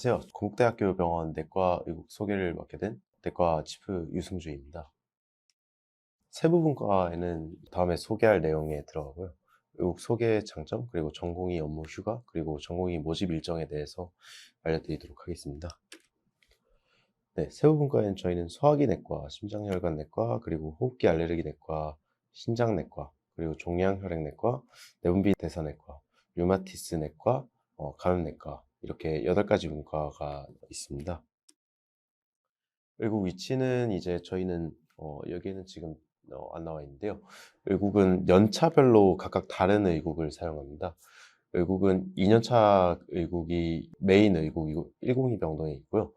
안녕하세요. 건국대학교 병원 내과 의국 소개를 맡게 된 내과 치프 유승주입니다. 세부분과에는 다음에 소개할 내용에 들어가고요. 의국 소개 장점, 그리고 전공의 업무 휴가, 그리고 전공의 모집 일정에 대해서 알려드리도록 하겠습니다. 네, 세부분과에는 저희는 소화기 내과, 심장혈관 내과, 그리고 호흡기 알레르기 내과, 신장 내과, 그리고 종양혈액 내과, 내분비 대사 내과, 류마티스 내과, 감염 내과 이렇게 8가지 분과가 있습니다. 의국 위치는 이제 저희는 여기는 지금 안 나와 있는데요. 의국은 연차별로 각각 다른 의국을 사용합니다. 의국은 2년차 의국이 메인 의국이고 102병동에 있고요.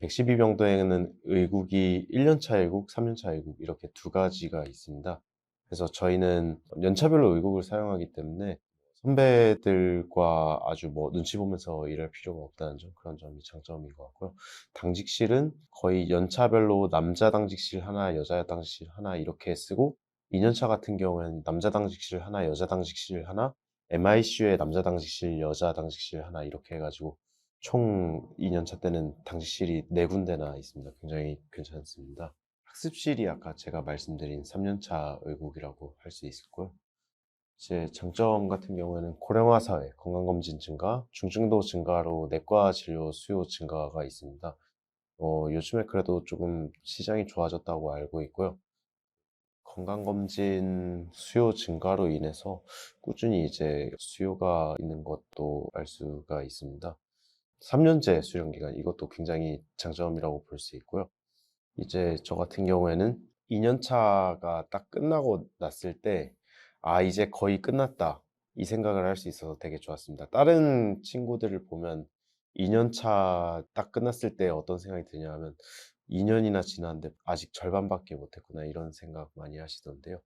112병동에는 의국이 1년차 의국, 3년차 의국 이렇게 두 가지가 있습니다. 그래서 저희는 연차별로 의국을 사용하기 때문에 선배들과 아주 눈치 보면서 일할 필요가 없다는 점, 그런 점이 장점인 것 같고요. 당직실은 거의 연차별로 남자 당직실 하나, 여자 당직실 하나 이렇게 쓰고 2년차 같은 경우에는 남자 당직실 하나, 여자 당직실 하나, MICU에 남자 당직실, 여자 당직실 하나 이렇게 해가지고 총 2년차 때는 당직실이 4군데나 있습니다. 굉장히 괜찮습니다. 학습실이 아까 제가 말씀드린 3년차 의국이라고 할 수 있을 거고요. 제 장점 같은 경우에는 고령화 사회, 건강검진 증가, 중증도 증가로 내과 진료 수요 증가가 있습니다. 요즘에 그래도 조금 시장이 좋아졌다고 알고 있고요. 건강검진 수요 증가로 인해서 꾸준히 이제 수요가 있는 것도 알 수가 있습니다. 3년제 수련기간, 이것도 굉장히 장점이라고 볼 수 있고요. 이제 저 같은 경우에는 2년차가 딱 끝나고 났을 때, 이제 거의 끝났다. 이 생각을 할 수 있어서 되게 좋았습니다. 다른 친구들을 보면 2년차 딱 끝났을 때 어떤 생각이 드냐 하면 2년이나 지났는데 아직 절반밖에 못했구나 이런 생각 많이 하시던데요.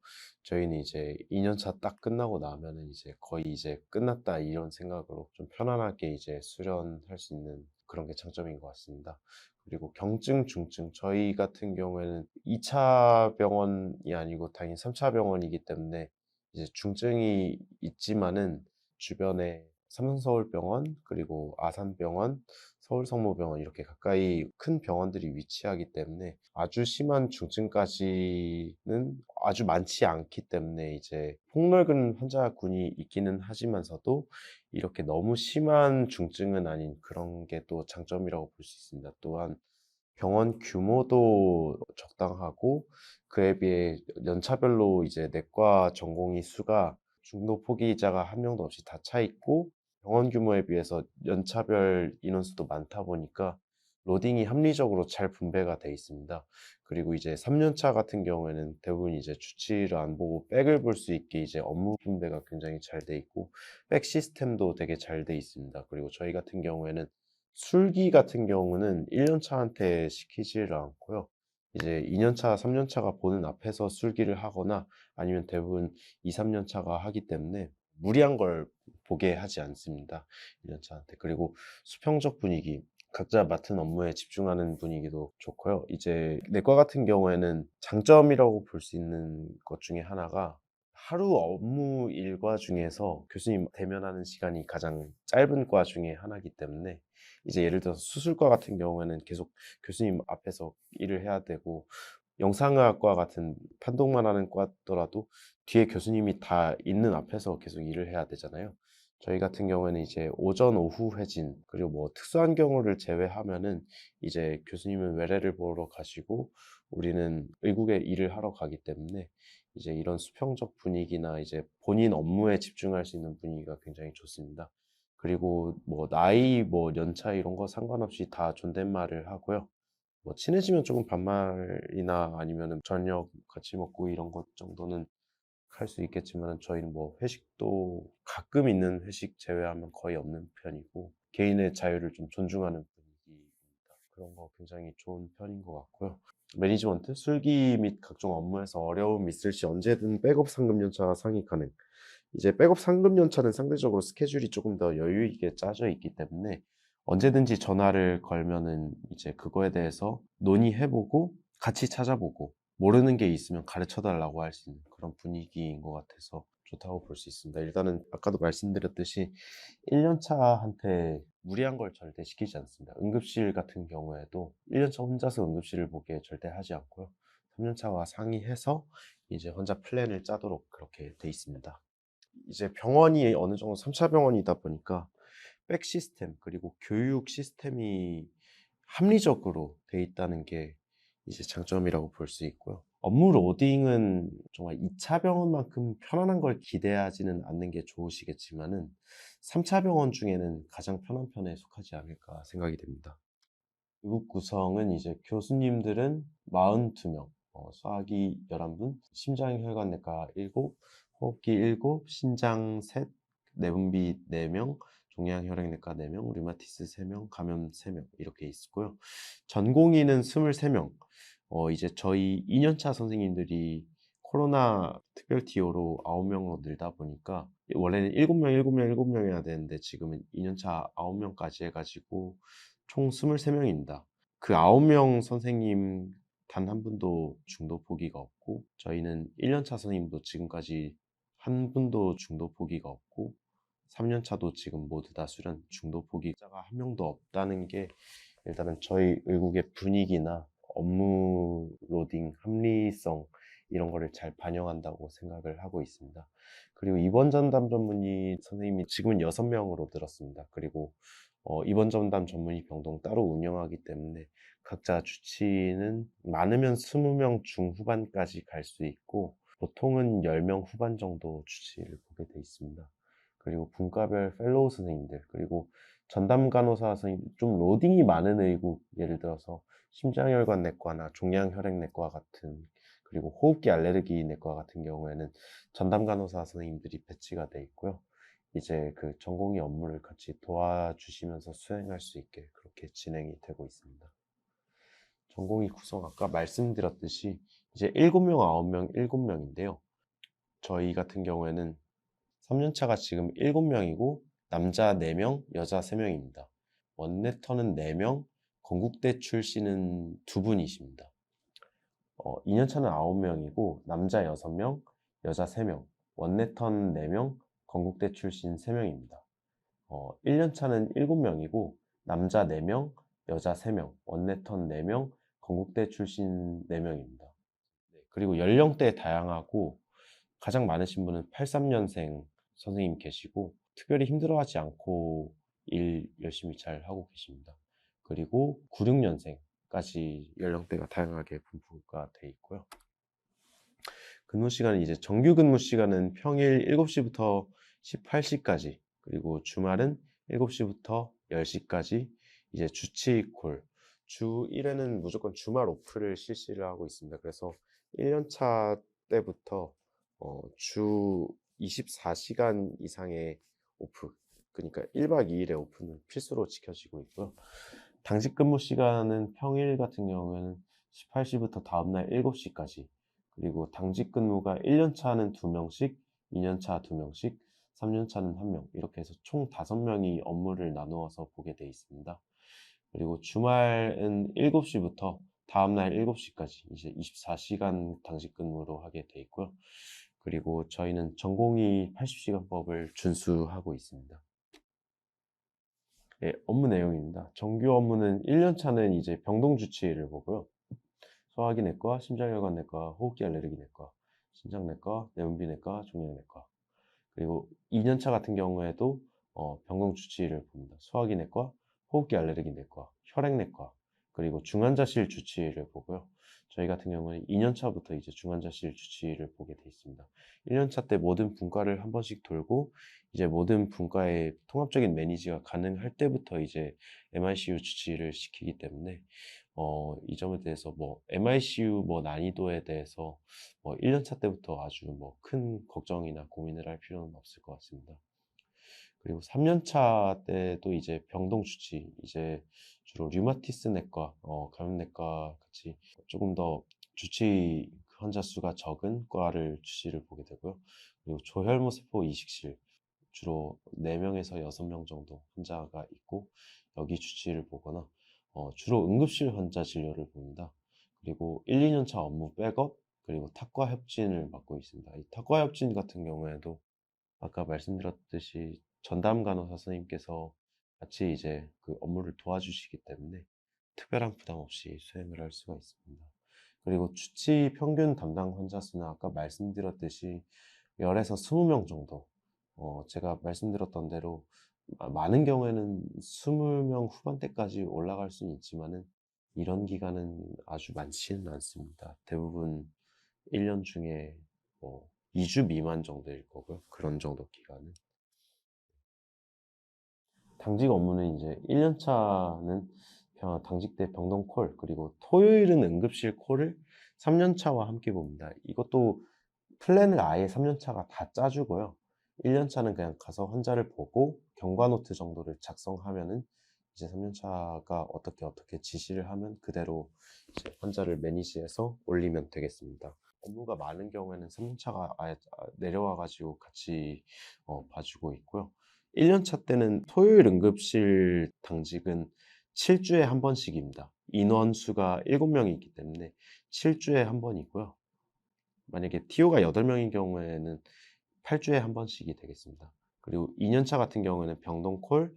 저희는 이제 2년차 딱 끝나고 나면은 이제 거의 이제 끝났다 이런 생각으로 좀 편안하게 이제 수련할 수 있는 그런 게 장점인 것 같습니다. 그리고 경증, 중증, 저희 같은 경우에는 2차 병원이 아니고 당연히 3차 병원이기 때문에 이제 중증이 있지만은 주변에 삼성서울병원, 그리고 아산병원, 서울성모병원 이렇게 가까이 큰 병원들이 위치하기 때문에 아주 심한 중증까지는 아주 많지 않기 때문에 이제 폭넓은 환자군이 있기는 하지만서도 이렇게 너무 심한 중증은 아닌 그런 게 또 장점이라고 볼 수 있습니다. 또한 병원 규모도 적당하고 그에 비해 연차별로 이제 내과 전공의 수가 중도 포기자가 한 명도 없이 다 차 있고 병원 규모에 비해서 연차별 인원수도 많다 보니까 로딩이 합리적으로 잘 분배가 돼 있습니다. 그리고 이제 3년차 같은 경우에는 대부분 이제 주치의를 안 보고 백을 볼 수 있게 이제 업무 분배가 굉장히 잘 돼 있고 백 시스템도 되게 잘 돼 있습니다. 그리고 저희 같은 경우에는 술기 같은 경우는 1년차한테 시키지를 않고요. 이제 2년차, 3년차가 보는 앞에서 술기를 하거나 아니면 대부분 2, 3년차가 하기 때문에 무리한 걸 보게 하지 않습니다. 1년차한테. 그리고 수평적 분위기, 각자 맡은 업무에 집중하는 분위기도 좋고요. 이제 내과 같은 경우에는 장점이라고 볼 수 있는 것 중에 하나가 하루 업무 일과 중에서 교수님 대면하는 시간이 가장 짧은 과 중에 하나이기 때문에 이제 예를 들어서 수술과 같은 경우에는 계속 교수님 앞에서 일을 해야 되고 영상의학과 같은 판독만 하는 과더라도 뒤에 교수님이 다 있는 앞에서 계속 일을 해야 되잖아요. 저희 같은 경우에는 이제 오전, 오후 회진, 그리고 특수한 경우를 제외하면은 이제 교수님은 외래를 보러 가시고 우리는 의국에 일을 하러 가기 때문에 이제 이런 수평적 분위기나 이제 본인 업무에 집중할 수 있는 분위기가 굉장히 좋습니다. 그리고 나이, 연차 이런 거 상관없이 다 존댓말을 하고요. 친해지면 조금 반말이나 아니면은 저녁 같이 먹고 이런 것 정도는 할 수 있겠지만 저희는 회식도 가끔 있는 회식 제외하면 거의 없는 편이고 개인의 자유를 좀 존중하는 분위기입니다. 그런 거 굉장히 좋은 편인 것 같고요. 매니지먼트, 술기 및 각종 업무에서 어려움이 있을 시 언제든 백업 상급연차 상의 가능. 이제 백업 상급연차는 상대적으로 스케줄이 조금 더 여유 있게 짜져 있기 때문에 언제든지 전화를 걸면은 이제 그거에 대해서 논의해보고 같이 찾아보고 모르는 게 있으면 가르쳐 달라고 할 수 있는 그런 분위기인 것 같아서 좋다고 볼 수 있습니다. 일단은 아까도 말씀드렸듯이 1년차한테 무리한 걸 절대 시키지 않습니다. 응급실 같은 경우에도 1년차 혼자서 응급실을 보게 절대 하지 않고요. 3년차와 상의해서 이제 혼자 플랜을 짜도록 그렇게 돼 있습니다. 이제 병원이 어느 정도 3차 병원이다 보니까 백 시스템 그리고 교육 시스템이 합리적으로 돼 있다는 게 이제 장점이라고 볼 수 있고요. 업무 로딩은 정말 2차 병원만큼 편안한 걸 기대하지는 않는 게 좋으시겠지만은 3차 병원 중에는 가장 편한 편에 속하지 않을까 생각이 됩니다. 의국 구성은 이제 교수님들은 42명, 소화기 11분, 심장혈관내과 7, 호흡기 7, 신장 3, 내분비 4명, 종양혈액내과 4명, 류마티스 3명, 감염 3명 이렇게 있고요. 전공의는 23명. 이제 저희 2년차 선생님들이 코로나 특별 TO로 9명으로 늘다 보니까 원래는 7명, 7명, 7명 해야 되는데 지금은 2년차 9명까지 해가지고 총 23명입니다. 그 9명 선생님 단 한 분도 중도 포기가 없고 저희는 1년차 선생님도 지금까지 한 분도 중도 포기가 없고 3년차도 지금 모두 다 수련 중도 포기자가 한 명도 없다는 게 일단은 저희 의국의 분위기나 업무 로딩, 합리성 이런 거를 잘 반영한다고 생각을 하고 있습니다. 그리고 입원 전담 전문의 선생님이 지금은 6명으로 늘었습니다. 그리고 입원 전담 전문의 병동 따로 운영하기 때문에 각자 주치는 많으면 20명 중후반까지 갈 수 있고 보통은 10명 후반 정도 주치를 보게 돼 있습니다. 그리고 분과별 펠로우 선생님들 그리고 전담 간호사 선생님 좀 로딩이 많은 의국 예를 들어서 심장혈관 내과나 종양혈액내과 같은 그리고 호흡기 알레르기 내과 같은 경우에는 전담 간호사 선생님들이 배치가 돼 있고요. 이제 그 전공의 업무를 같이 도와주시면서 수행할 수 있게 그렇게 진행이 되고 있습니다. 전공의 구성 아까 말씀드렸듯이 이제 7명, 9명, 7명인데요. 저희 같은 경우에는 3년차가 지금 7명이고 남자 4명, 여자 3명입니다. 원내터는 4명, 건국대 출신은 2분이십니다. 2년차는 9명이고 남자 6명, 여자 3명, 원내턴 4명, 건국대 출신 3명입니다. 1년차는 7명이고 남자 4명, 여자 3명, 원내턴 4명, 건국대 출신 4명입니다. 그리고 연령대 다양하고 가장 많으신 분은 83년생 선생님 계시고 특별히 힘들어하지 않고 일 열심히 잘 하고 계십니다. 그리고 96년생까지 연령대가 다양하게 분포가 돼 있고요. 근무 시간은 이제 정규 근무 시간은 평일 7시부터 18시까지 그리고 주말은 7시부터 10시까지 이제 주치콜 주 1회는 무조건 주말 오프를 실시를 하고 있습니다. 그래서 1년차 때부터 주 24시간 이상의 오프 그러니까 1박 2일의 오프는 필수로 지켜지고 있고요. 당직 근무 시간은 평일 같은 경우에는 18시부터 다음날 7시까지 그리고 당직 근무가 1년차는 2명씩, 2년차 2명씩, 3년차는 1명 이렇게 해서 총 5명이 업무를 나누어서 보게 돼 있습니다. 그리고 주말은 7시부터 다음날 7시까지 이제 24시간 당직 근무로 하게 돼 있고요. 그리고 저희는 전공의 80시간법을 준수하고 있습니다. 네, 업무 내용입니다. 정규 업무는 1년차는 이제 병동 주치의를 보고요. 소화기 내과, 심장혈관 내과, 호흡기 알레르기 내과, 신장내과, 내분비 내과, 종양내과. 그리고 2년차 같은 경우에도 병동 주치의를 봅니다. 소화기 내과, 호흡기 알레르기 내과, 혈액내과, 그리고 중환자실 주치의를 보고요. 저희 같은 경우는 2년차부터 이제 중환자실 주치의를 보게 돼 있습니다. 1년차 때 모든 분과를 한 번씩 돌고 이제 모든 분과의 통합적인 매니지가 가능할 때부터 이제 MICU 주치의를 시키기 때문에 이 점에 대해서 뭐 MICU 뭐 난이도에 대해서 1년차 때부터 아주 뭐 큰 걱정이나 고민을 할 필요는 없을 것 같습니다. 그리고 3년차 때도 이제 병동 주치, 이제 주로 류마티스 내과, 감염내과 같이 조금 더 주치 환자 수가 적은 과를 주치를 보게 되고요. 그리고 조혈모 세포 이식실, 주로 4명에서 6명 정도 환자가 있고 여기 주치를 보거나 주로 응급실 환자 진료를 봅니다. 그리고 1, 2년차 업무 백업 그리고 탁과 협진을 맡고 있습니다. 이 탁과 협진 같은 경우에도 아까 말씀드렸듯이 전담 간호사 선생님께서 같이 이제 그 업무를 도와주시기 때문에 특별한 부담 없이 수행을 할 수가 있습니다. 그리고 주치 평균 담당 환자 수는 아까 말씀드렸듯이 10에서 20명 정도, 제가 말씀드렸던 대로 많은 경우에는 20명 후반대까지 올라갈 수는 있지만은 이런 기간은 아주 많지는 않습니다. 대부분 1년 중에 뭐 2주 미만 정도일 거고요. 그런 정도 기간은. 당직 업무는 이제 1년 차는 당직 때 병동 콜, 그리고 토요일은 응급실 콜을 3년 차와 함께 봅니다. 이것도 플랜을 아예 3년 차가 다 짜주고요. 1년 차는 그냥 가서 환자를 보고 경과 노트 정도를 작성하면은 이제 3년 차가 어떻게 지시를 하면 그대로 이제 환자를 매니지해서 올리면 되겠습니다. 업무가 많은 경우에는 3년 차가 아예 내려와 가지고 같이 봐주고 있고요. 1년 차 때는 토요일 응급실 당직은 7주에 한 번씩입니다. 인원수가 7명이 있기 때문에 7주에 한 번이고요. 만약에 TO가 8명인 경우에는 8주에 한 번씩이 되겠습니다. 그리고 2년차 같은 경우에는 병동 콜,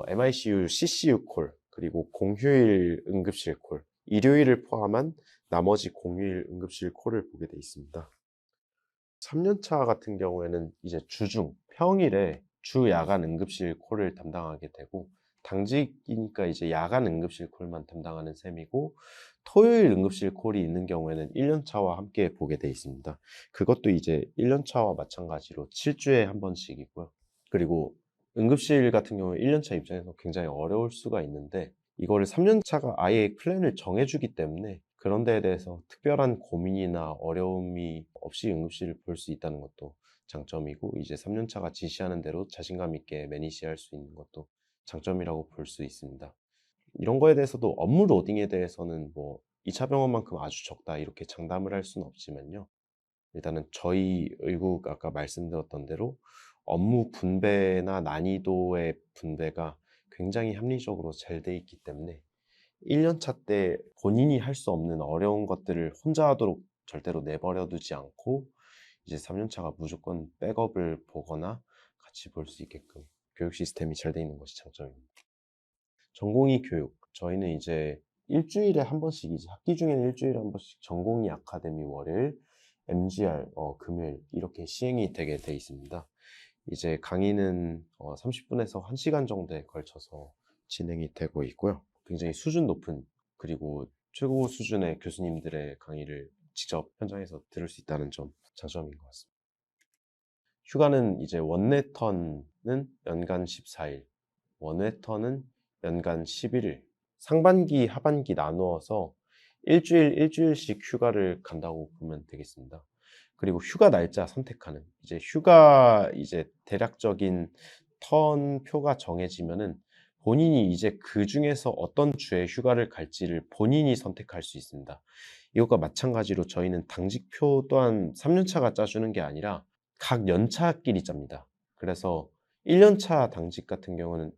MICU, CCU 콜, 그리고 공휴일 응급실 콜, 일요일을 포함한 나머지 공휴일 응급실 콜을 보게 되어 있습니다. 3년차 같은 경우에는 이제 주중, 평일에 주 야간 응급실 콜을 담당하게 되고, 당직이니까 이제 야간 응급실 콜만 담당하는 셈이고, 토요일 응급실 콜이 있는 경우에는 1년차와 함께 보게 되어 있습니다. 그것도 이제 1년차와 마찬가지로 7주에 한 번씩이고요. 그리고 응급실 같은 경우에 1년차 입장에서 굉장히 어려울 수가 있는데, 이거를 3년차가 아예 플랜을 정해주기 때문에 그런 데에 대해서 특별한 고민이나 어려움이 없이 응급실을 볼 수 있다는 것도 장점이고, 이제 3년차가 지시하는 대로 자신감 있게 매니지할 수 있는 것도 장점이라고 볼 수 있습니다. 이런 거에 대해서도 업무 로딩에 대해서는 뭐 2차 병원만큼 아주 적다 이렇게 장담을 할 수는 없지만요. 일단은 저희 의국 아까 말씀드렸던 대로 업무 분배나 난이도의 분배가 굉장히 합리적으로 잘 돼 있기 때문에 1년차 때 본인이 할 수 없는 어려운 것들을 혼자 하도록 절대로 내버려 두지 않고 이제 3년차가 무조건 백업을 보거나 같이 볼 수 있게끔 교육 시스템이 잘 돼 있는 것이 장점입니다. 전공의 교육. 저희는 이제 일주일에 한 번씩이지, 학기 중에는 일주일에 한 번씩 전공의 아카데미 월요일, MGR 금요일 이렇게 시행이 되게 돼 있습니다. 이제 강의는 30분에서 1시간 정도에 걸쳐서 진행이 되고 있고요. 굉장히 수준 높은, 그리고 최고 수준의 교수님들의 강의를 직접 현장에서 들을 수 있다는 점 장점인 것 같습니다. 휴가는 이제 원래턴은 연간 14일, 원회턴은 연간 11일, 상반기, 하반기 나누어서 일주일씩 휴가를 간다고 보면 되겠습니다. 그리고 휴가 날짜 선택하는, 이제 대략적인 턴표가 정해지면은 본인이 이제 그 중에서 어떤 주에 휴가를 갈지를 본인이 선택할 수 있습니다. 이것과 마찬가지로 저희는 당직표 또한 3년차가 짜주는 게 아니라 각 연차끼리 짭니다. 그래서 1년차 당직 같은 경우는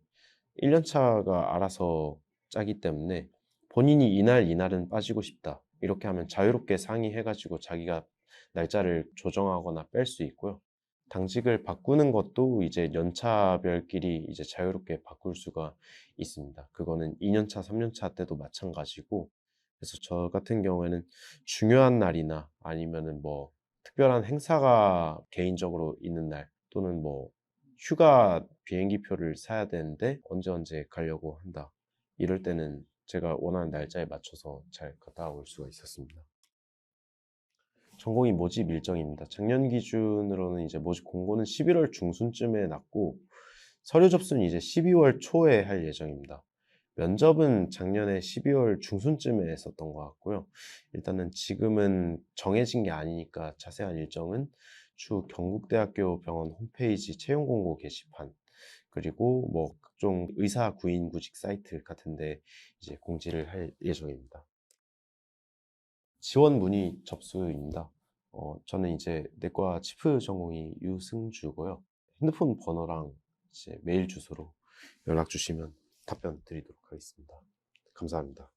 1년차가 알아서 짜기 때문에 본인이 이날은 빠지고 싶다, 이렇게 하면 자유롭게 상의해가지고 자기가 날짜를 조정하거나 뺄 수 있고요. 당직을 바꾸는 것도 이제 연차별끼리 이제 자유롭게 바꿀 수가 있습니다. 그거는 2년차, 3년차 때도 마찬가지고, 그래서 저 같은 경우에는 중요한 날이나 아니면은 뭐 특별한 행사가 개인적으로 있는 날, 또는 뭐 휴가 비행기표를 사야 되는데 언제 가려고 한다, 이럴 때는 제가 원하는 날짜에 맞춰서 잘 갔다 올 수가 있었습니다. 전공의 모집 일정입니다. 작년 기준으로는 이제 모집 공고는 11월 중순쯤에 났고, 서류 접수는 이제 12월 초에 할 예정입니다. 면접은 작년에 12월 중순쯤에 했었던 것 같고요. 일단은 지금은 정해진 게 아니니까 자세한 일정은 추후 경북대학교 병원 홈페이지 채용 공고 게시판, 그리고 뭐 각종 의사 구인 구직 사이트 같은데 이제 공지를 할 예정입니다. 지원 문의 접수입니다. 저는 이제 내과 치프 전공의 유승주고요. 핸드폰 번호랑 이제 메일 주소로 연락 주시면 답변 드리도록 하겠습니다. 감사합니다.